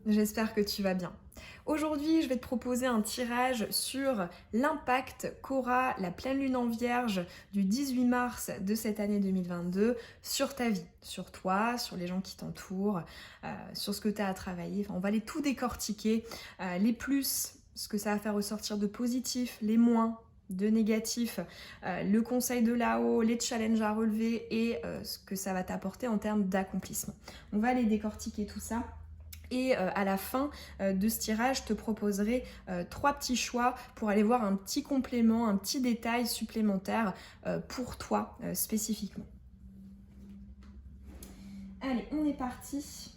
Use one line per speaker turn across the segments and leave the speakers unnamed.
j'espère que tu vas bien. Aujourd'hui, je vais te proposer un tirage sur l'impact qu'aura la pleine lune en Vierge du 18 mars de cette année 2022 sur ta vie, sur toi, sur les gens qui t'entourent, sur ce que tu as à travailler. Enfin, on va aller tout décortiquer, les plus, ce que ça va faire ressortir de positif, les moins, de négatif, le conseil de là-haut, les challenges à relever et ce que ça va t'apporter en termes d'accomplissement. On va aller décortiquer tout ça. Et à la fin de ce tirage, je te proposerai 3 petits choix pour aller voir un petit complément, un petit détail supplémentaire pour toi spécifiquement. Allez, on est parti.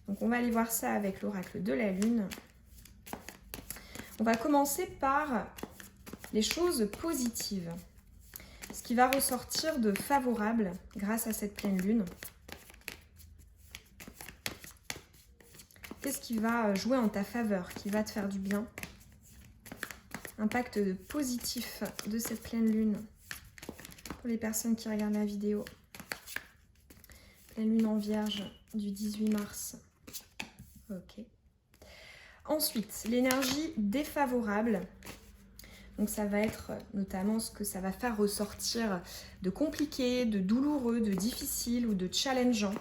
Donc on va aller voir ça avec l'oracle de la Lune. On va commencer par les choses positives. Ce qui va ressortir de favorable grâce à cette pleine lune. Qu'est-ce qui va jouer en ta faveur, qui va te faire du bien? Impact positif de cette pleine lune pour les personnes qui regardent la vidéo. Pleine lune en Vierge du 18 mars. Ok. Ensuite, l'énergie défavorable. Donc ça va être notamment ce que ça va faire ressortir de compliqué, de douloureux, de difficile ou de challengeant.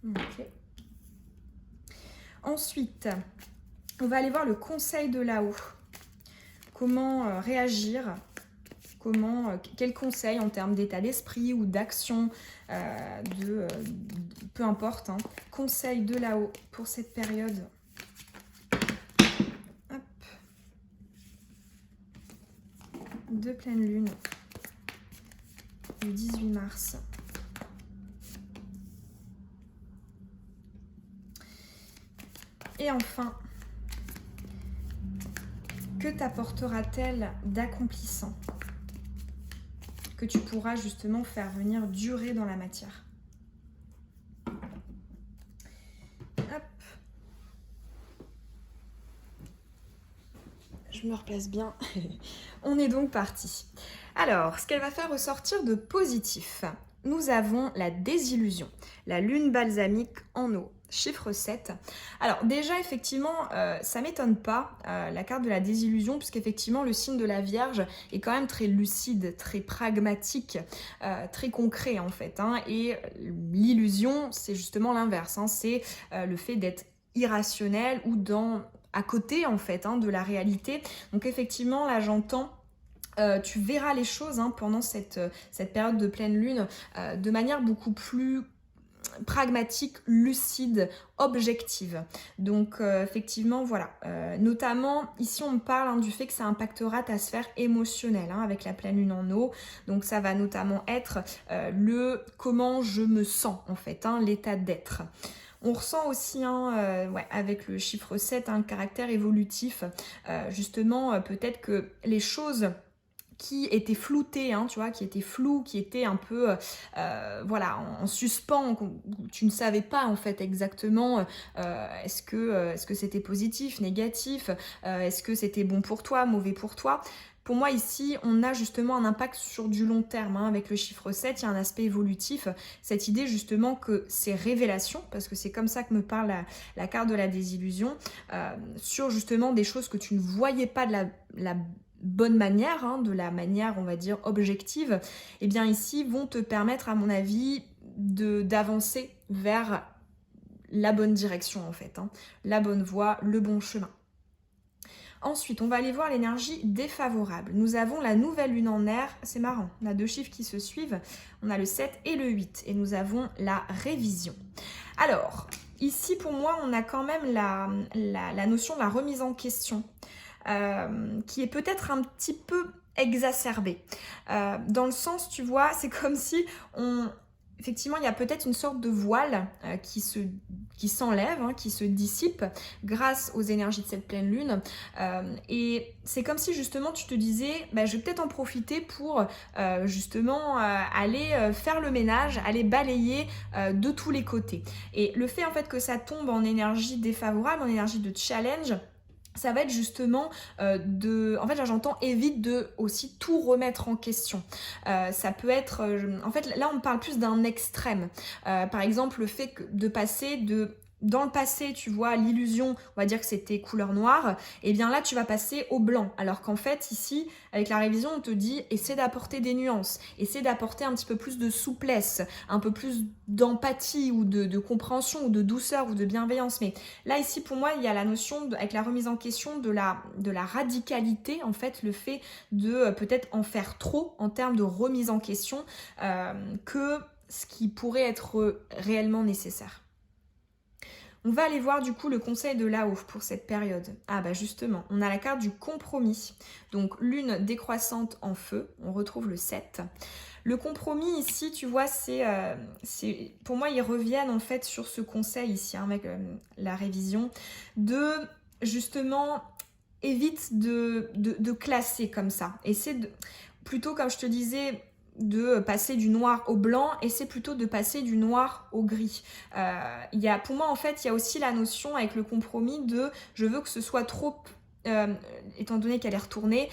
Ok. Ensuite, on va aller voir le conseil de là-haut. Comment réagir, quel conseil en termes d'état d'esprit ou d'action, peu importe, hein. Conseil de là-haut pour cette période. De pleine lune du 18 mars. Et enfin, que t'apportera-t-elle d'accomplissant que tu pourras justement faire venir durer dans la matière? Hop. Je me replace bien. On est donc parti. Alors, ce qu'elle va faire ressortir de positif, nous avons la désillusion, la lune balsamique en eau, chiffre 7. Alors déjà, effectivement, ça ne m'étonne pas, la carte de la désillusion, puisqu'effectivement, le signe de la Vierge est quand même très lucide, très pragmatique, très concret en fait. Hein, et l'illusion, c'est justement l'inverse, hein, c'est le fait d'être irrationnel ou à côté en fait de la réalité. Donc effectivement, là j'entends tu verras les choses pendant cette période de pleine lune de manière beaucoup plus pragmatique, lucide, objective. Donc effectivement, voilà. Notamment, ici on me parle du fait que ça impactera ta sphère émotionnelle avec la pleine lune en eau. Donc ça va notamment être le comment je me sens en fait, l'état d'être. On ressent aussi avec le chiffre 7 un caractère évolutif. Justement, peut-être que les choses qui étaient floutées, tu vois, qui étaient floues, qui étaient un peu en suspens, tu ne savais pas en fait exactement est-ce que c'était positif, négatif, est-ce que c'était bon pour toi, mauvais pour toi. Pour moi ici, on a justement un impact sur du long terme. Avec le chiffre 7, il y a un aspect évolutif. Cette idée justement que ces révélations, parce que c'est comme ça que me parle la carte de la désillusion, sur justement des choses que tu ne voyais pas de la bonne manière, de la manière, on va dire, objective, et bien ici vont te permettre, à mon avis, d'avancer vers la bonne direction, en fait, la bonne voie, le bon chemin. Ensuite, on va aller voir l'énergie défavorable. Nous avons la nouvelle lune en air, c'est marrant, on a 2 chiffres qui se suivent, on a le 7 et le 8, et nous avons la révision. Alors, ici pour moi, on a quand même la notion de la remise en question, qui est peut-être un petit peu exacerbée. Dans le sens, tu vois, c'est comme si effectivement, il y a peut-être une sorte de voile qui s'enlève, qui se dissipe grâce aux énergies de cette pleine lune. Et c'est comme si justement tu te disais, je vais peut-être en profiter pour justement aller faire le ménage, aller balayer de tous les côtés. Et le fait en fait que ça tombe en énergie défavorable, en énergie de challenge, ça va être justement en fait là j'entends évite de aussi tout remettre en question. Ça peut être, en fait là on parle plus d'un extrême. Par exemple le fait de passer de dans le passé, tu vois, l'illusion, on va dire que c'était couleur noire, et bien là tu vas passer au blanc. Alors qu'en fait ici, avec la révision, on te dit essaie d'apporter des nuances, essaie d'apporter un petit peu plus de souplesse, un peu plus d'empathie ou de compréhension ou de douceur ou de bienveillance. Mais là ici pour moi il y a la notion avec la remise en question de la radicalité, en fait le fait de peut-être en faire trop en termes de remise en question que ce qui pourrait être réellement nécessaire. On va aller voir du coup le conseil de là-haut pour cette période. Ah bah justement, on a la carte du compromis. Donc lune décroissante en feu, on retrouve le 7. Le compromis ici, tu vois, pour moi, ils reviennent en fait sur ce conseil ici, hein, avec la révision, de justement, évite de classer comme ça. Plutôt comme je te disais, de passer du noir au blanc, et c'est plutôt de passer du noir au gris. Pour moi, en fait, il y a aussi la notion avec le compromis de je veux que ce soit trop, étant donné qu'elle est retournée,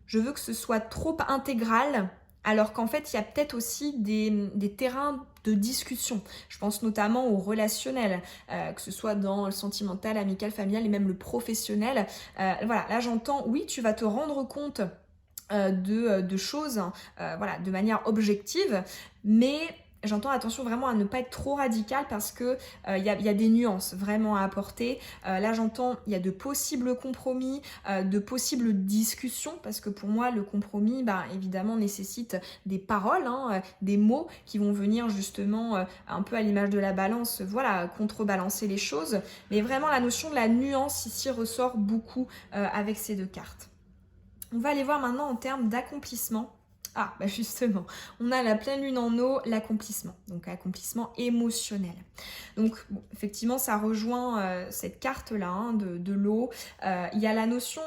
je veux que ce soit trop intégral, alors qu'en fait, il y a peut-être aussi des terrains de discussion. Je pense notamment au relationnel, que ce soit dans le sentimental, amical, familial et même le professionnel. Voilà, là j'entends, oui, tu vas te rendre compte de choses, voilà, de manière objective, mais j'entends attention vraiment à ne pas être trop radical parce que y a des nuances vraiment à apporter. Là j'entends il y a de possibles compromis, de possibles discussions, parce que pour moi le compromis évidemment nécessite des paroles, hein, des mots qui vont venir justement un peu à l'image de la balance, voilà, contrebalancer les choses. Mais vraiment la notion de la nuance ici ressort beaucoup avec ces deux cartes. On va aller voir maintenant en termes d'accomplissement. Ah, bah justement, on a la pleine lune en eau, l'accomplissement, donc accomplissement émotionnel. Donc, bon, effectivement, ça rejoint cette carte-là, hein, de l'eau. Il y a la notion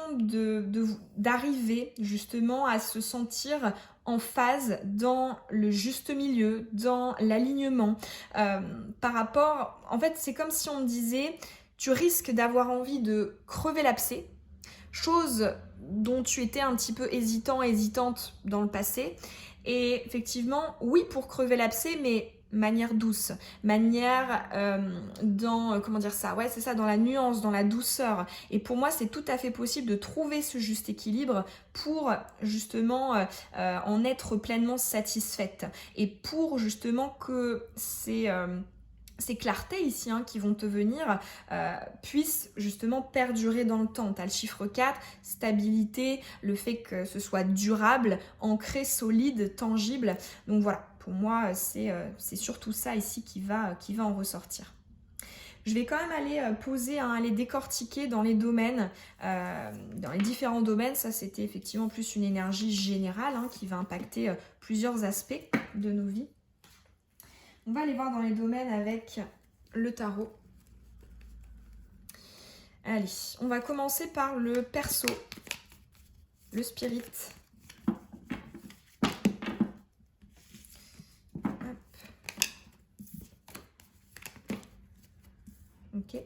d'arriver justement à se sentir en phase dans le juste milieu, dans l'alignement. Par rapport, en fait, c'est comme si on me disait, tu risques d'avoir envie de crever l'abcès, chose dont tu étais un petit peu hésitante dans le passé. Et effectivement, oui, pour crever l'abcès, mais manière douce, manière comment dire ça, ouais c'est ça, dans la nuance, dans la douceur. Et pour moi c'est tout à fait possible de trouver ce juste équilibre pour justement en être pleinement satisfaite, et pour justement que ces clartés ici, hein, qui vont te venir puissent justement perdurer dans le temps. Tu as le chiffre 4, stabilité, le fait que ce soit durable, ancré, solide, tangible. Donc voilà, pour moi c'est surtout ça ici qui va en ressortir. Je vais quand même aller poser, hein, aller décortiquer dans les domaines, dans les différents domaines. Ça c'était effectivement plus une énergie générale, hein, qui va impacter plusieurs aspects de nos vies. On va aller voir dans les domaines avec le tarot. Allez, on va commencer par le perso, le spirit. Hop. Ok.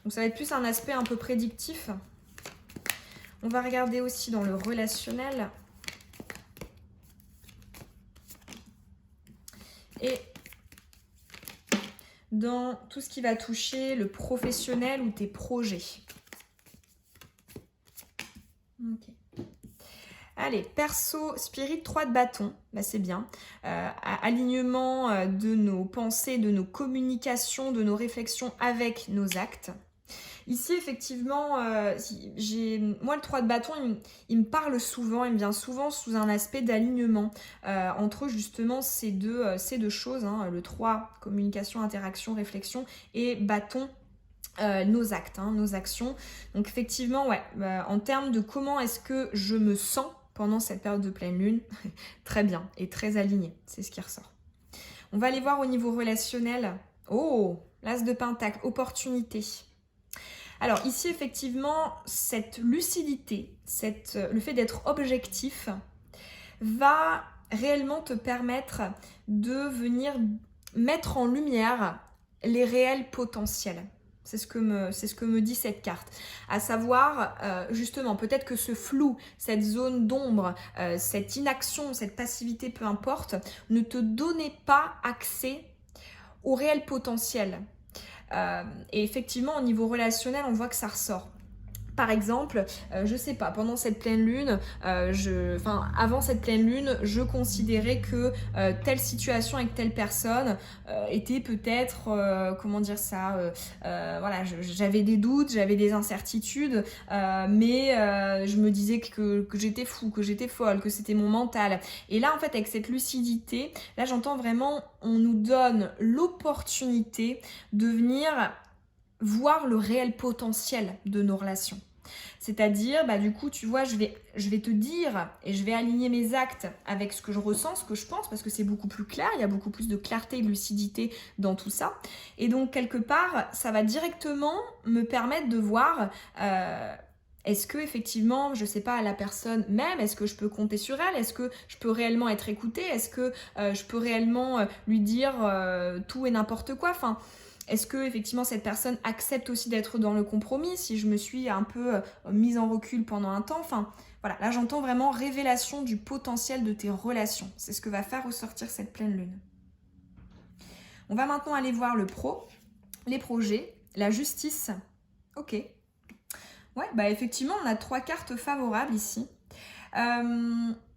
Donc ça va être plus un aspect un peu prédictif. On va regarder aussi dans le relationnel. Et dans tout ce qui va toucher le professionnel ou tes projets. Ok. Allez, perso, spirit, 3 de bâton, bah, c'est bien. Alignement de nos pensées, de nos communications, de nos réflexions avec nos actes. Ici, effectivement, moi, le 3 de bâton, il me parle souvent, il me vient souvent sous un aspect d'alignement entre justement ces deux choses, hein, le 3, communication, interaction, réflexion, et bâton, nos actes, hein, nos actions. Donc effectivement, ouais, en termes de comment est-ce que je me sens pendant cette période de pleine lune, très bien et très aligné, c'est ce qui ressort. On va aller voir au niveau relationnel. Oh, l'as de pentacle, opportunité. Alors ici, effectivement, cette lucidité, le fait d'être objectif, va réellement te permettre de venir mettre en lumière les réels potentiels. C'est ce que me dit cette carte. À savoir, justement, peut-être que ce flou, cette zone d'ombre, cette inaction, cette passivité, peu importe, ne te donnait pas accès au réel potentiel. Et effectivement, au niveau relationnel, on voit que ça ressort. Par exemple, je sais pas, pendant cette pleine lune, avant cette pleine lune, je considérais que telle situation avec telle personne était peut-être, voilà, j'avais des doutes, j'avais des incertitudes, mais je me disais que j'étais fou, que j'étais folle, que c'était mon mental. Et là, en fait, avec cette lucidité, là, j'entends vraiment, on nous donne l'opportunité de venir voir le réel potentiel de nos relations. C'est-à-dire, du coup, tu vois, je vais te dire et je vais aligner mes actes avec ce que je ressens, ce que je pense, parce que c'est beaucoup plus clair, il y a beaucoup plus de clarté et de lucidité dans tout ça. Et donc, quelque part, ça va directement me permettre de voir... est-ce que effectivement, je sais pas, la personne même, est-ce que je peux compter sur elle? Est-ce que je peux réellement être écoutée? Est-ce que je peux réellement lui dire tout et n'importe quoi? Est-ce que effectivement cette personne accepte aussi d'être dans le compromis si je me suis un peu mise en recul pendant un temps? Voilà, là j'entends vraiment révélation du potentiel de tes relations. C'est ce que va faire ressortir cette pleine lune. On va maintenant aller voir le pro, les projets, la justice. Ok. Ouais, effectivement, on a 3 cartes favorables ici.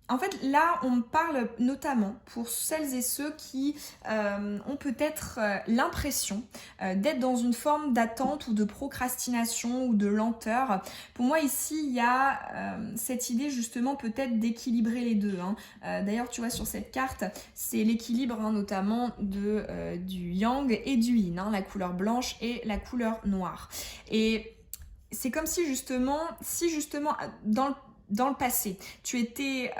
En fait, là, on parle notamment pour celles et ceux qui ont peut-être l'impression d'être dans une forme d'attente ou de procrastination ou de lenteur. Pour moi, ici, il y a cette idée justement peut-être d'équilibrer les deux. D'ailleurs, tu vois, sur cette carte, c'est l'équilibre notamment du yang et du yin, la couleur blanche et la couleur noire. Et c'est comme si justement dans le passé, tu étais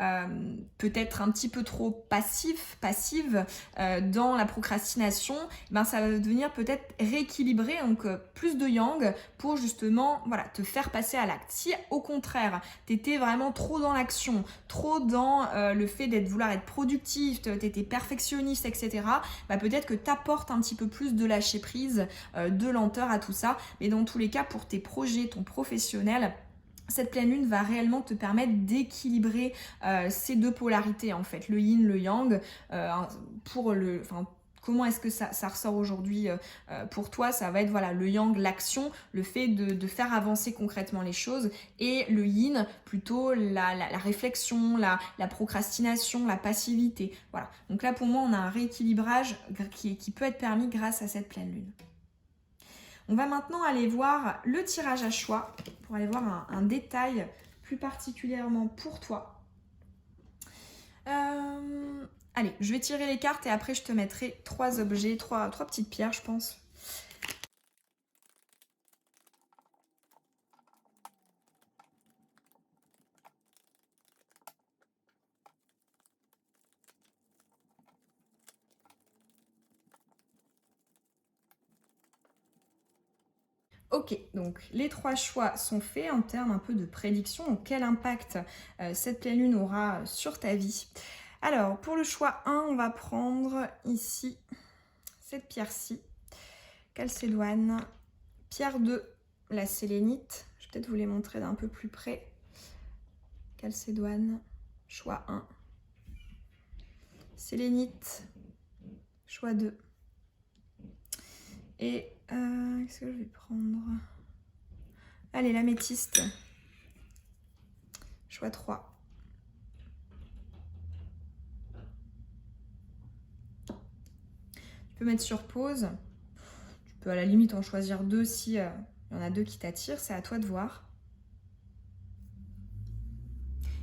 peut-être un petit peu trop passive dans la procrastination, ça va devenir peut-être rééquilibré, donc plus de yang pour justement te faire passer à l'acte. Si au contraire, tu étais vraiment trop dans l'action, trop dans le fait vouloir être productif, tu étais perfectionniste, etc., peut-être que tu apportes un petit peu plus de lâcher prise, de lenteur à tout ça, mais dans tous les cas, pour tes projets, ton professionnel, cette pleine lune va réellement te permettre d'équilibrer ces deux polarités en fait, le yin, le yang, comment est-ce que ça ressort aujourd'hui pour toi? Ça va être le yang, l'action, le fait de faire avancer concrètement les choses, et le yin, plutôt la réflexion, la procrastination, la passivité. Voilà. Donc là, pour moi, on a un rééquilibrage qui peut être permis grâce à cette pleine lune. On va maintenant aller voir le tirage à choix pour aller voir un détail plus particulièrement pour toi. Allez, je vais tirer les cartes et après je te mettrai 3 objets, 3 petites pierres, je pense. Ok, donc les 3 choix sont faits en termes un peu de prédiction. Donc, quel impact cette pleine lune aura sur ta vie? Alors, pour le choix 1, on va prendre ici cette pierre-ci, calcédoine. Pierre 2, la sélénite. Je vais peut-être vous les montrer d'un peu plus près. Calcédoine, choix 1. Sélénite, choix 2. Et qu'est-ce que je vais prendre? Allez, l'améthyste, choix 3. Tu peux mettre sur pause. Tu peux à la limite en choisir 2 si il y en a 2 qui t'attirent. C'est à toi de voir.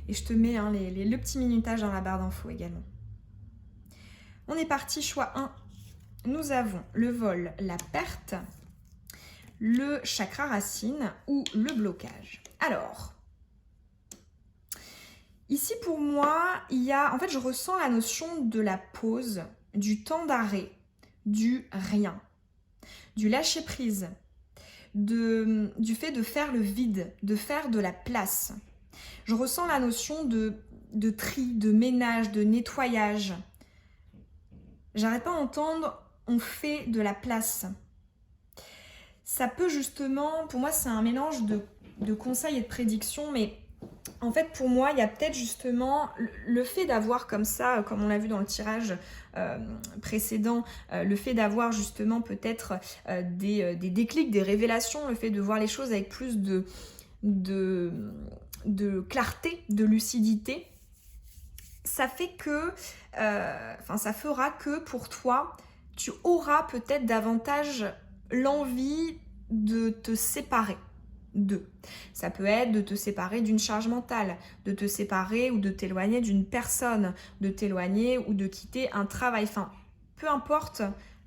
Et je te mets le petit minutage dans la barre d'infos également. On est parti, choix 1. Nous avons le vol, la perte, le chakra racine ou le blocage. Alors, ici pour moi, en fait, je ressens la notion de la pause, du temps d'arrêt, du rien, du lâcher prise, du fait de faire le vide, de faire de la place. Je ressens la notion de tri, de ménage, de nettoyage. J'arrête pas d'entendre, on fait de la place. ça peut justement, pour moi c'est un mélange de conseils et de prédictions, mais en fait pour moi il y a peut-être justement le fait d'avoir comme ça, comme on l'a vu dans le tirage précédent, le fait d'avoir justement peut-être des déclics, des révélations, le fait de voir les choses avec plus de, de clarté, de lucidité, ça fait que, ça fera que pour toi, tu auras peut-être davantage l'envie de te séparer d'eux. Ça peut être de te séparer d'une charge mentale, de te séparer ou de t'éloigner d'une personne, de t'éloigner ou de quitter un travail. Enfin, peu importe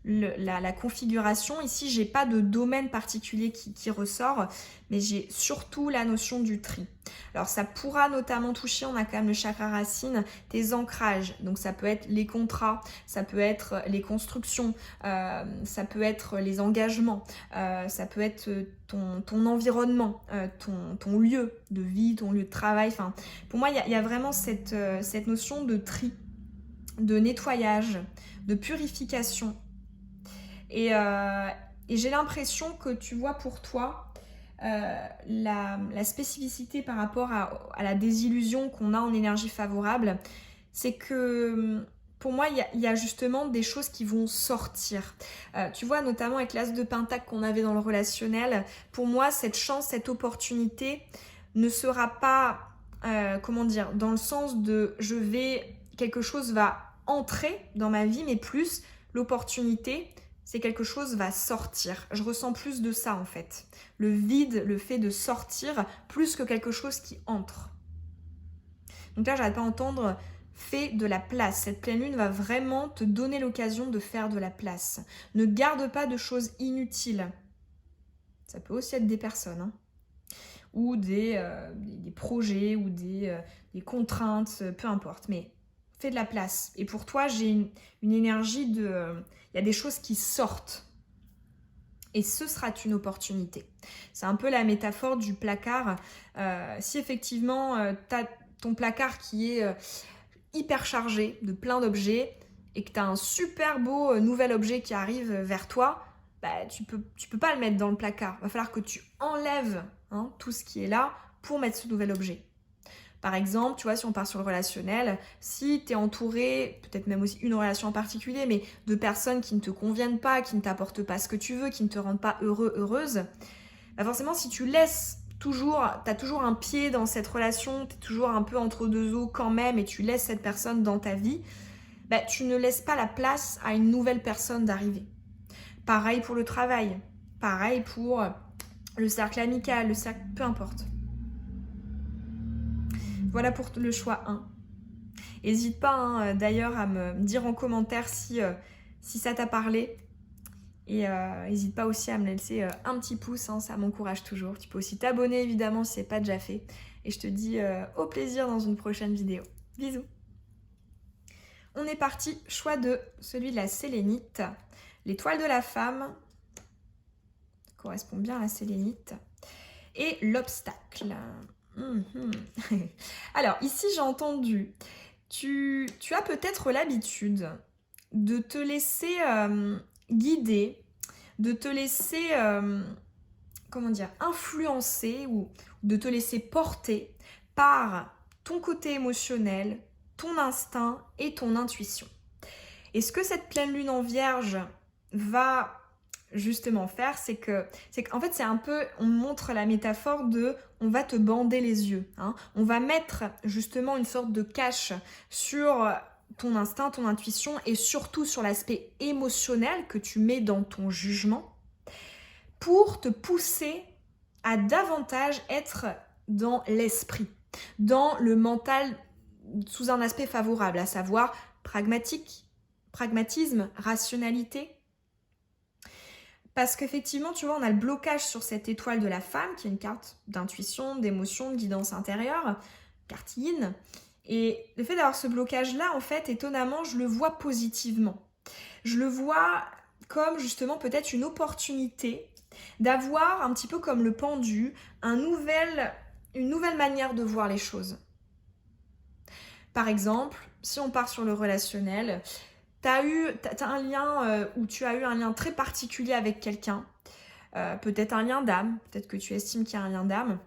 la configuration. Ici, j'ai pas de domaine particulier qui ressort, mais j'ai surtout la notion du tri. Alors, ça pourra notamment toucher, on a quand même le chakra racine, tes ancrages. Donc, ça peut être les contrats, ça peut être les constructions, ça peut être les engagements, ça peut être ton environnement, ton lieu de vie, ton lieu de travail. Enfin, pour moi, il y a vraiment cette notion de tri, de nettoyage, de purification. Et j'ai l'impression que tu vois pour toi la spécificité par rapport à la désillusion qu'on a en énergie favorable, c'est que pour moi, il y a justement des choses qui vont sortir. Tu vois, notamment avec l'as de pentacle qu'on avait dans le relationnel, pour moi, cette chance, cette opportunité ne sera pas, dans le sens de quelque chose va entrer dans ma vie, mais plus l'opportunité, c'est quelque chose va sortir. Je ressens plus de ça en fait. Le vide, le fait de sortir, plus que quelque chose qui entre. Donc là, j'arrête pas d'entendre, fais de la place. Cette pleine lune va vraiment te donner l'occasion de faire de la place. Ne garde pas de choses inutiles. Ça peut aussi être des personnes, hein. Ou des projets, ou des contraintes, peu importe. Mais fais de la place. Et pour toi, j'ai une énergie de... Il y a des choses qui sortent. Et ce sera une opportunité. C'est un peu la métaphore du placard. Si effectivement, tu as ton placard qui est hyper chargé de plein d'objets et que tu as un super beau nouvel objet qui arrive vers toi, bah, tu peux pas le mettre dans le placard. Il va falloir que tu enlèves tout ce qui est là pour mettre ce nouvel objet. Par exemple, tu vois, si on part sur le relationnel, si tu es entouré, peut-être même aussi une relation en particulier, mais de personnes qui ne te conviennent pas, qui ne t'apportent pas ce que tu veux, qui ne te rendent pas heureux, heureuse, bah forcément, si tu laisses t'as toujours un pied dans cette relation, tu es toujours un peu entre deux eaux quand même, et tu laisses cette personne dans ta vie, bah, tu ne laisses pas la place à une nouvelle personne d'arriver. Pareil pour le travail, pareil pour le cercle amical, le cercle, peu importe. Voilà pour le choix 1. N'hésite pas d'ailleurs à me dire en commentaire si ça t'a parlé. Et n'hésite pas aussi à me laisser un petit pouce, ça m'encourage toujours. Tu peux aussi t'abonner évidemment si ce n'est pas déjà fait. Et je te dis au plaisir dans une prochaine vidéo. Bisous. On est parti, choix 2, celui de la sélénite. L'étoile de la femme correspond bien à la sélénite. Et l'obstacle. Alors ici j'ai entendu, tu as peut-être l'habitude de te laisser guider, de te laisser influencer ou de te laisser porter par ton côté émotionnel, ton instinct et ton intuition. Et ce que cette pleine lune en Vierge va justement faire, c'est qu'en fait c'est un peu, on montre la métaphore de on va te bander les yeux, on va mettre justement une sorte de cache sur ton instinct, ton intuition et surtout sur l'aspect émotionnel que tu mets dans ton jugement pour te pousser à davantage être dans l'esprit, dans le mental sous un aspect favorable, à savoir pragmatisme, rationalité. Parce qu'effectivement, tu vois, on a le blocage sur cette étoile de la femme, qui est une carte d'intuition, d'émotion, de guidance intérieure, carte yin. Et le fait d'avoir ce blocage-là, en fait, étonnamment, je le vois positivement. Je le vois comme justement peut-être une opportunité d'avoir un petit peu comme le pendu, une nouvelle manière de voir les choses. Par exemple, si on part sur le relationnel, t'as un lien où tu as eu un lien très particulier avec quelqu'un. peut-être un lien d'âme, peut-être que tu estimes qu'il y a un lien d'âme,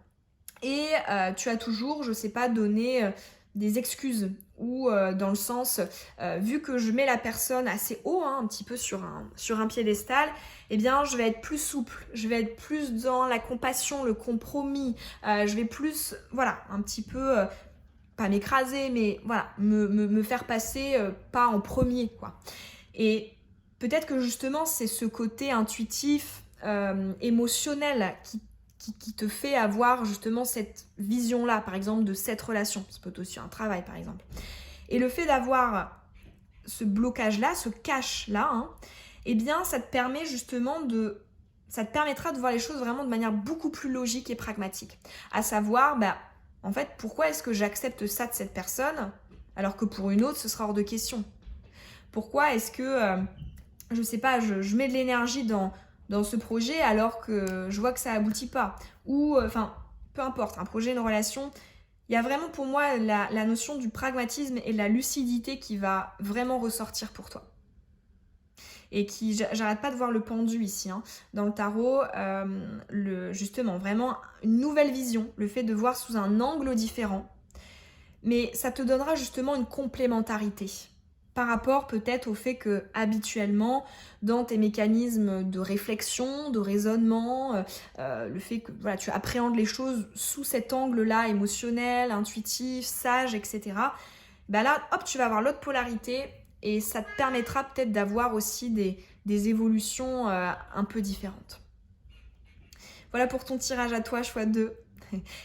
et tu as toujours, je sais pas, donné des excuses, ou dans le sens, vu que je mets la personne assez haut, hein, un petit peu sur un piédestal, eh bien je vais être plus souple, je vais être plus dans la compassion, le compromis, je vais plus, voilà, un petit peu, pas m'écraser, mais voilà, me faire passer pas en premier, quoi. Et peut-être que justement c'est ce côté intuitif, émotionnel qui te fait avoir justement cette vision-là, par exemple, de cette relation. Ça peut être aussi un travail, par exemple. Et le fait d'avoir ce blocage-là, ce cache-là, hein, eh bien, ça te permet justement ça te permettra de voir les choses vraiment de manière beaucoup plus logique et pragmatique. À savoir, en fait, pourquoi est-ce que j'accepte ça de cette personne alors que pour une autre, ce sera hors de question? Pourquoi est-ce que, je sais pas, je mets de l'énergie dans ce projet alors que je vois que ça aboutit pas? Ou, enfin, peu importe, un projet, une relation, il y a vraiment pour moi la notion du pragmatisme et de la lucidité qui va vraiment ressortir pour toi. Et j'arrête pas de voir le pendu ici, hein, dans le tarot, justement, vraiment une nouvelle vision, le fait de voir sous un angle différent, mais ça te donnera justement une complémentarité par rapport peut-être au fait que habituellement dans tes mécanismes de réflexion, de raisonnement, le fait que voilà, tu appréhendes les choses sous cet angle-là, émotionnel, intuitif, sage, etc. Là, hop, tu vas avoir l'autre polarité et ça te permettra peut-être d'avoir aussi des évolutions un peu différentes. Voilà pour ton tirage à toi, choix 2.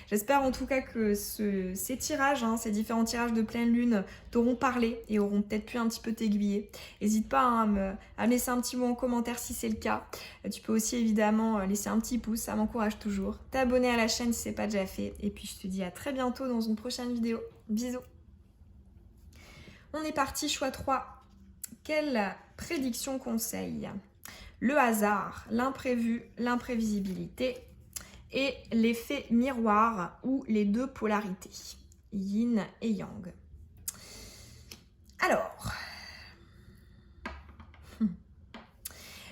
J'espère en tout cas que ces tirages, hein, ces différents tirages de pleine lune t'auront parlé et auront peut-être pu un petit peu t'aiguiller. N'hésite pas, hein, à me laisser un petit mot en commentaire si c'est le cas. Tu peux aussi évidemment laisser un petit pouce, ça m'encourage toujours. T'abonner à la chaîne si c'est pas déjà fait. Et puis je te dis à très bientôt dans une prochaine vidéo. Bisous. On est parti, choix 3. Quelle prédiction conseille? Le hasard, l'imprévu, l'imprévisibilité et l'effet miroir ou les deux polarités, yin et yang. Alors,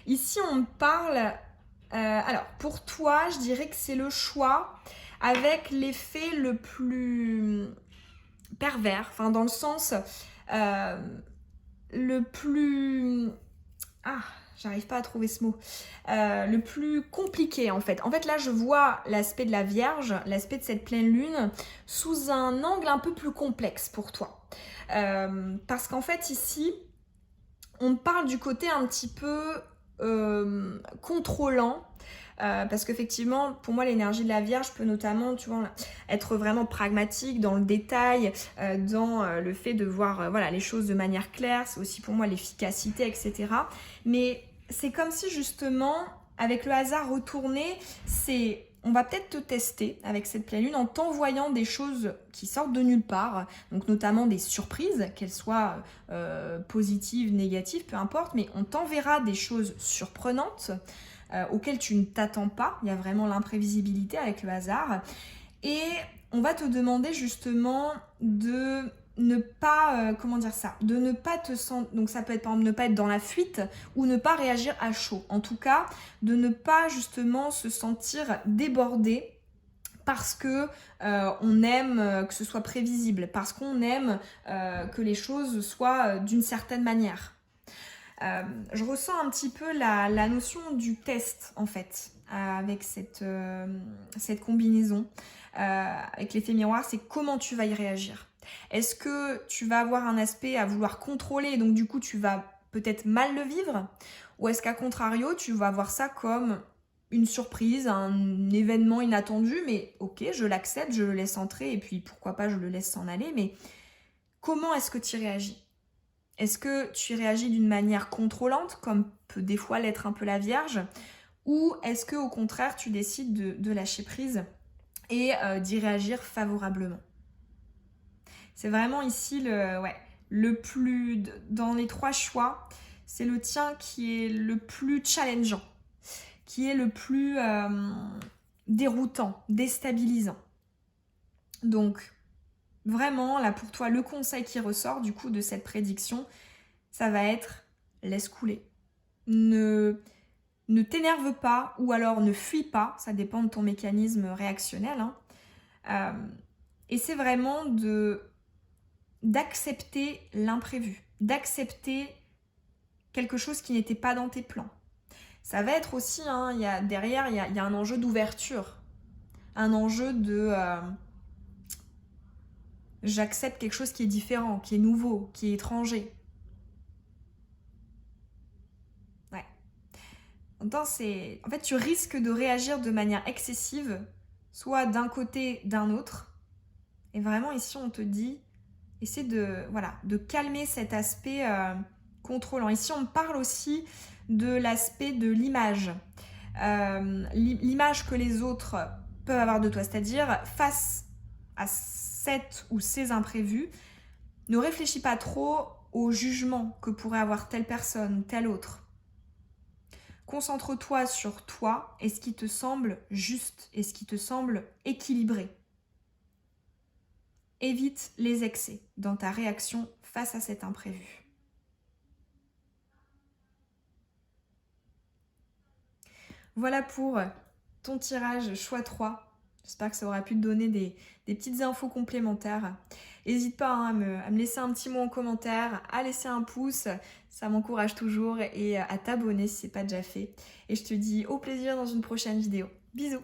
ici on parle, alors pour toi je dirais que c'est le choix avec l'effet le plus pervers, enfin dans le sens le plus... j'arrive pas à trouver ce mot. Le plus compliqué en fait. En fait là je vois l'aspect de la Vierge, l'aspect de cette pleine lune sous un angle un peu plus complexe pour toi. Parce qu'en fait ici on parle du côté un petit peu contrôlant. Parce qu'effectivement, pour moi, l'énergie de la Vierge peut notamment, tu vois, être vraiment pragmatique dans le détail, dans le fait de voir voilà, les choses de manière claire. C'est aussi pour moi l'efficacité, etc. Mais c'est comme si justement, avec le hasard retourné, on va peut-être te tester avec cette pleine lune en t'envoyant des choses qui sortent de nulle part, donc notamment des surprises, qu'elles soient positives, négatives, peu importe, mais on t'enverra des choses surprenantes auxquelles tu ne t'attends pas. Il y a vraiment l'imprévisibilité avec le hasard. Et on va te demander justement de ne pas, de ne pas te sentir, donc ça peut être par exemple ne pas être dans la fuite ou ne pas réagir à chaud. En tout cas, de ne pas justement se sentir débordé parce que on aime que ce soit prévisible, parce qu'on aime que les choses soient d'une certaine manière. Je ressens un petit peu la notion du test en fait avec cette combinaison avec l'effet miroir. C'est comment tu vas y réagir. Est-ce que tu vas avoir un aspect à vouloir contrôler et donc du coup tu vas peut-être mal le vivre, ou est-ce qu'à contrario tu vas voir ça comme une surprise, un événement inattendu, mais ok, je l'accepte, je le laisse entrer et puis pourquoi pas je le laisse s'en aller, mais comment est-ce que tu y réagis? Est-ce que tu réagis d'une manière contrôlante, comme peut des fois l'être un peu la Vierge, ou est-ce que au contraire tu décides de lâcher prise et d'y réagir favorablement? C'est vraiment ici le plus, dans les trois choix, c'est le tien qui est le plus challengeant, qui est le plus déroutant, déstabilisant. Donc, vraiment, là pour toi, le conseil qui ressort du coup de cette prédiction, ça va être laisse couler. Ne ne t'énerve pas ou alors ne fuis pas, ça dépend de ton mécanisme réactionnel. Et c'est vraiment d'accepter l'imprévu, d'accepter quelque chose qui n'était pas dans tes plans. Ça va être aussi, derrière, il y a un enjeu d'ouverture, un enjeu de j'accepte quelque chose qui est différent, qui est nouveau, qui est étranger. Ouais. En fait, tu risques de réagir de manière excessive, soit d'un côté, d'un autre. Et vraiment, ici, on te dit, essaie de calmer cet aspect contrôlant. Ici, on parle aussi de l'aspect de l'image. L'image que les autres peuvent avoir de toi, c'est-à-dire face à cette ou ces imprévus, ne réfléchis pas trop au jugement que pourrait avoir telle personne ou telle autre. Concentre-toi sur toi et ce qui te semble juste et ce qui te semble équilibré. Évite les excès dans ta réaction face à cet imprévu. Voilà pour ton tirage choix 3. J'espère que ça aura pu te donner des petites infos complémentaires. N'hésite pas à me laisser un petit mot en commentaire, à laisser un pouce, ça m'encourage toujours, et à t'abonner si ce n'est pas déjà fait. Et je te dis au plaisir dans une prochaine vidéo. Bisous!